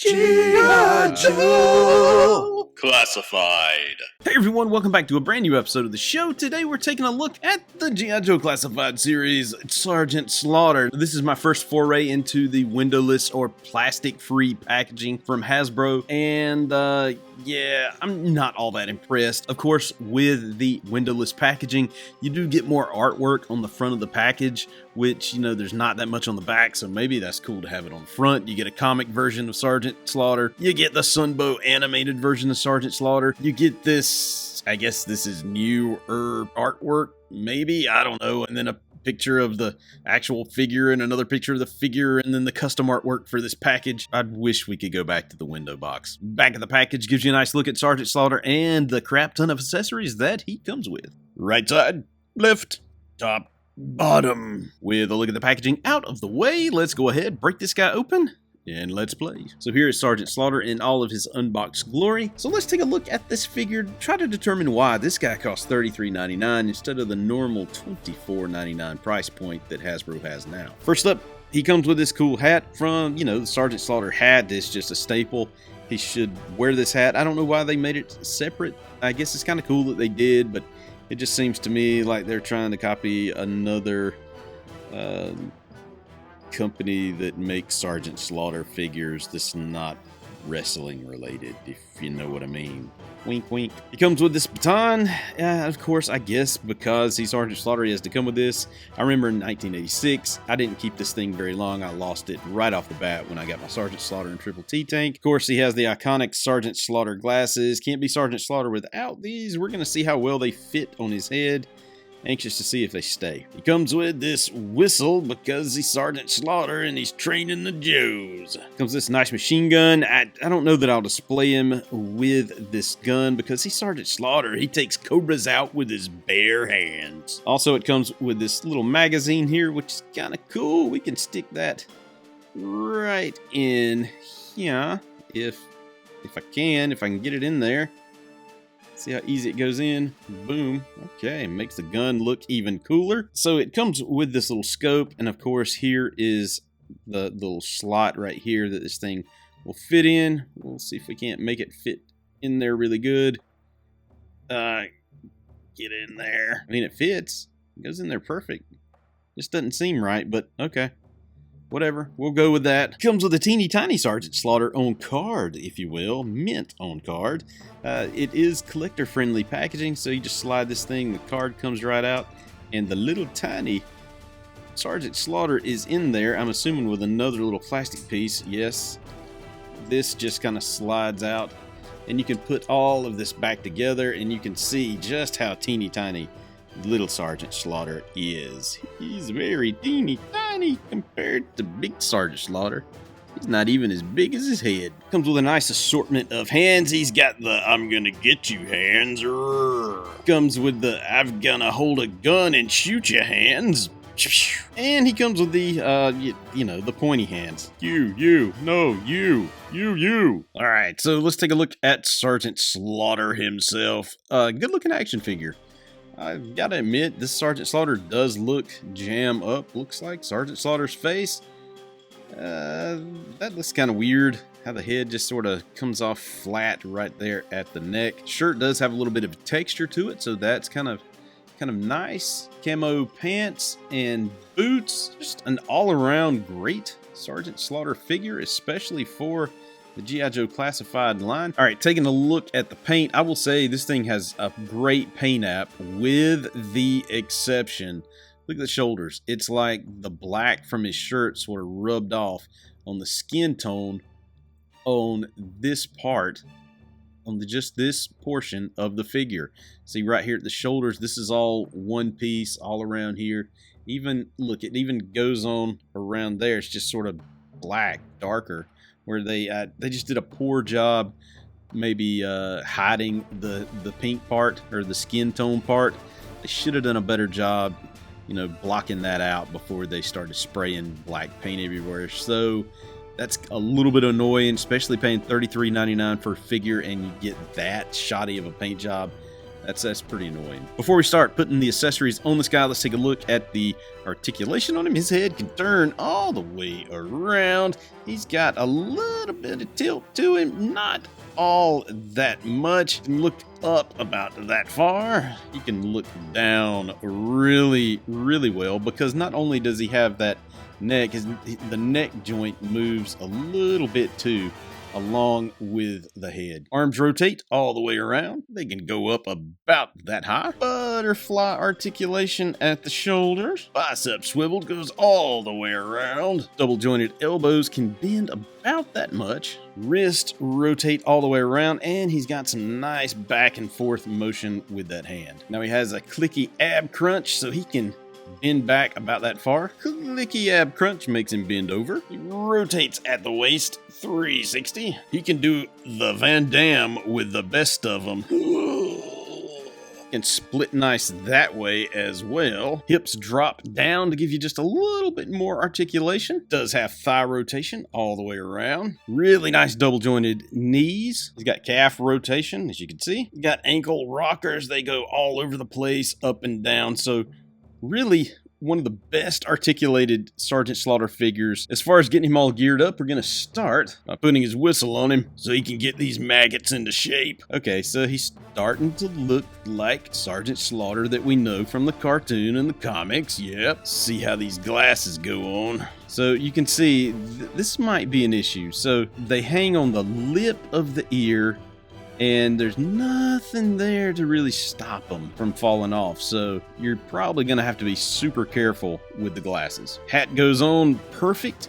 G.I. Joe Classified. Hey everyone, welcome back to a brand new episode of the show. Today we're taking a look at the G.I. Joe Classified series, Sergeant Slaughter. This is my first foray into the windowless or plastic-free packaging from Hasbro, and yeah, I'm not all that impressed. Of course, with the windowless packaging, you do get more artwork on the front of the package, which, you know, there's not that much on the back, so maybe that's cool to have it on the front. You get a comic version of Sergeant Slaughter. You get the Sunbow animated version of Sergeant Slaughter. You get this, I guess this is newer artwork, maybe, I don't know, and then a picture of the actual figure and another picture of the figure and then the custom artwork for this package. I wish we could go back to the window box. Back of the package gives you a nice look at Sergeant Slaughter and the crap ton of accessories that he comes with. Right side, left, top, bottom. With a look at the packaging out of the way, let's go ahead, break this guy open, and let's play. So here is Sergeant Slaughter in all of his unboxed glory. So let's take a look at this figure, try to determine why this guy costs $33.99 instead of the normal $24.99 price point that Hasbro has now. First up, he comes with this cool hat from, you know, the Sergeant Slaughter hat is just a staple. He should wear this hat. I don't know why they made it separate. I guess it's kind of cool that they did, but it just seems to me like they're trying to copy another company that makes Sergeant Slaughter figures that's not wrestling related, if you know what I mean. Wink, wink. He comes with this baton. Of course, I guess because he's Sergeant Slaughter, he has to come with this. I remember in 1986, I didn't keep this thing very long. I lost it right off the bat when I got my Sergeant Slaughter and Triple T tank. Of course, he has the iconic Sergeant Slaughter glasses. Can't be Sergeant Slaughter without these. We're going to see how well they fit on his head. Anxious to see if they stay. He comes with this whistle because he's Sergeant Slaughter and he's training the Joes. Comes this nice machine gun. I don't know that I'll display him with this gun because he's Sergeant Slaughter. He takes cobras out with his bare hands. Also, it comes with this little magazine here, which is kind of cool. We can stick that right in here if I can get it in there. See how easy it goes in? Boom. Okay, makes the gun look even cooler. So it comes with this little scope, and of course here is the little slot right here that this thing will fit in. We'll see if we can't make it fit in there really good. Get in there. I mean, it fits. It goes in there perfect. Just doesn't seem right, but okay. Whatever, we'll go with that. Comes with a teeny tiny Sergeant Slaughter on card, if you will, mint on card. It is collector friendly packaging, so you just slide this thing, the card comes right out, and the little tiny Sergeant Slaughter is in there, I'm assuming with another little plastic piece. Yes, this just kind of slides out, and you can put all of this back together, and you can see just how teeny tiny little Sergeant Slaughter is. He's very teeny tiny compared to big Sergeant Slaughter. He's not even as big as his head. Comes with a nice assortment of hands. He's got the I'm gonna get you hands. Comes with the I'm gonna hold a gun and shoot you hands. And he comes with the, you know, the pointy hands. You. All right, so let's take a look at Sergeant Slaughter himself. Good looking action figure. I've got to admit, this Sergeant Slaughter does look jam up. Looks like Sergeant Slaughter's face. That looks kind of weird. How the head just sort of comes off flat right there at the neck. Shirt does have a little bit of texture to it, so that's kind of nice. Camo pants and boots. Just an all-around great Sergeant Slaughter figure, especially for the G.I. Joe Classified line. All right, taking a look at the paint, I will say this thing has a great paint app with the exception. Look at the shoulders. It's like the black from his shirt sort of rubbed off on the skin tone on this part, on just this portion of the figure. See right here at the shoulders, this is all one piece all around here. Even, look, it even goes on around there. It's just sort of black, darker, where they just did a poor job maybe hiding the pink part or the skin tone part. They should have done a better job, you know, blocking that out before they started spraying black paint everywhere. So that's a little bit annoying, especially paying $33.99 for a figure and you get that shoddy of a paint job. That's pretty annoying. Before we start putting the accessories on this guy, let's take a look at the articulation on him. His head can turn all the way around. He's got a little bit of tilt to him, not all that much. You can look up about that far. You can look down really, really well, because not only does he have that neck, the neck joint moves a little bit too, along with the head. Arms rotate all the way around. They can go up about that high. Butterfly articulation at the shoulders. Bicep swiveled goes all the way around. Double jointed elbows can bend about that much. Wrist rotate all the way around, and he's got some nice back and forth motion with that hand. Now he has a clicky ab crunch, so he can bend back about that far. Clicky ab crunch makes him bend over. He rotates at the waist 360. He can do the Van Damme with the best of them. Can split nice that way as well. Hips drop down to give you just a little bit more articulation. Does have thigh rotation all the way around. Really nice double jointed knees. He's got calf rotation, as you can see. He's got ankle rockers. They go all over the place, up and down. So really one of the best articulated Sergeant Slaughter figures. As far as getting him all geared up, we're going to start by putting his whistle on him so he can get these maggots into shape. Okay, so he's starting to look like Sergeant Slaughter that we know from the cartoon and the comics. Yep. See how these glasses go on. So you can see this might be an issue. So they hang on the lip of the ear, and there's nothing there to really stop them from falling off. So you're probably going to have to be super careful with the glasses. Hat goes on perfect,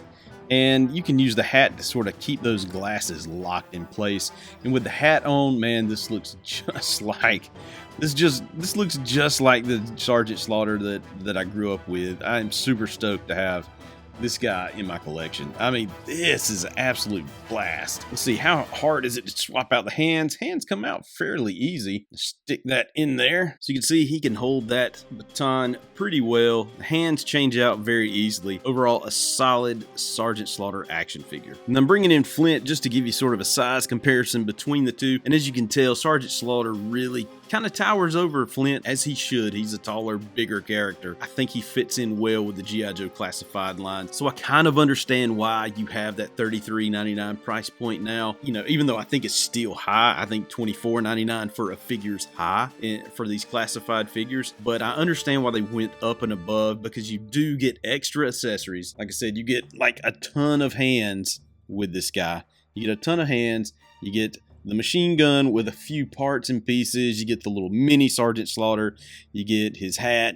and you can use the hat to sort of keep those glasses locked in place. And with the hat on, man, this looks just like this looks just like the Sergeant Slaughter that I grew up with. I'm super stoked to have this guy in my collection. I mean, this is an absolute blast. Let's see, how hard is it to swap out the hands? Hands come out fairly easy. Stick that in there. So you can see he can hold that baton pretty well. The hands change out very easily. Overall, a solid Sergeant Slaughter action figure. And I'm bringing in Flint just to give you sort of a size comparison between the two. And as you can tell, Sergeant Slaughter really kind of towers over Flint, as he should. He's a taller, bigger character. I think he fits in well with the G.I. Joe Classified line. So I kind of understand why you have that $33.99 price point now. You know, even though I think it's still high, I think $24.99 for a figure's high for these classified figures. But I understand why they went up and above, because you do get extra accessories. Like I said, you get like a ton of hands with this guy. You get a ton of hands. You get the machine gun with a few parts and pieces. You get the little mini Sergeant Slaughter. You get his hat,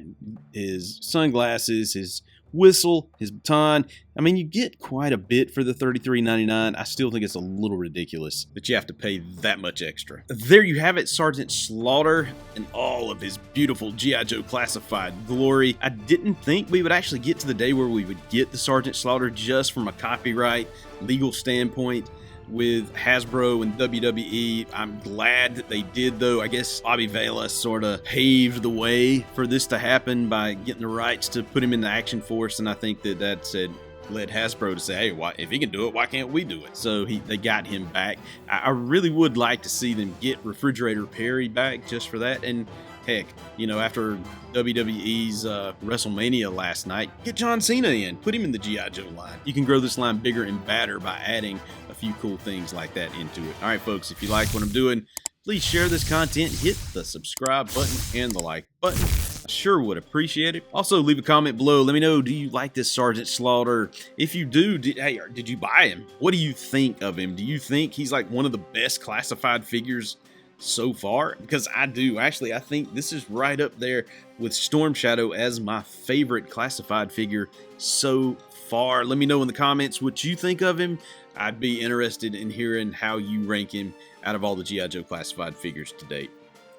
his sunglasses, his whistle, his baton. I mean, you get quite a bit for the $33.99. I still think it's a little ridiculous that you have to pay that much extra. There you have it, Sergeant Slaughter and all of his beautiful G.I. Joe Classified glory. I didn't think we would actually get to the day where we would get the Sergeant Slaughter just from a copyright legal standpoint with Hasbro and WWE. I'm glad that they did, though. I guess Bobby Vela sort of paved the way for this to happen by getting the rights to put him in the Action Force, and I think that led Hasbro to say, hey, if he can do it, why can't we do it? So they got him back. I really would like to see them get Refrigerator Perry back just for that. And heck, you know, after WWE's WrestleMania last night, get John Cena in, put him in the G.I. Joe line. You can grow this line bigger and badder by adding a few cool things like that into it. All right, folks, if you like what I'm doing, please share this content, hit the subscribe button and the like button. I sure would appreciate it. Also, leave a comment below. Let me know, do you like this Sergeant Slaughter? If you do, did you buy him? What do you think of him? Do you think he's like one of the best classified figures so far? Because I do. Actually, I think this is right up there with Storm Shadow as my favorite classified figure so far. Let me know in the comments what you think of him. I'd be interested in hearing how you rank him out of all the G.I. Joe Classified figures to date.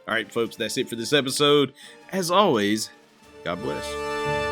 All right, folks, that's it for this episode. As always, God bless.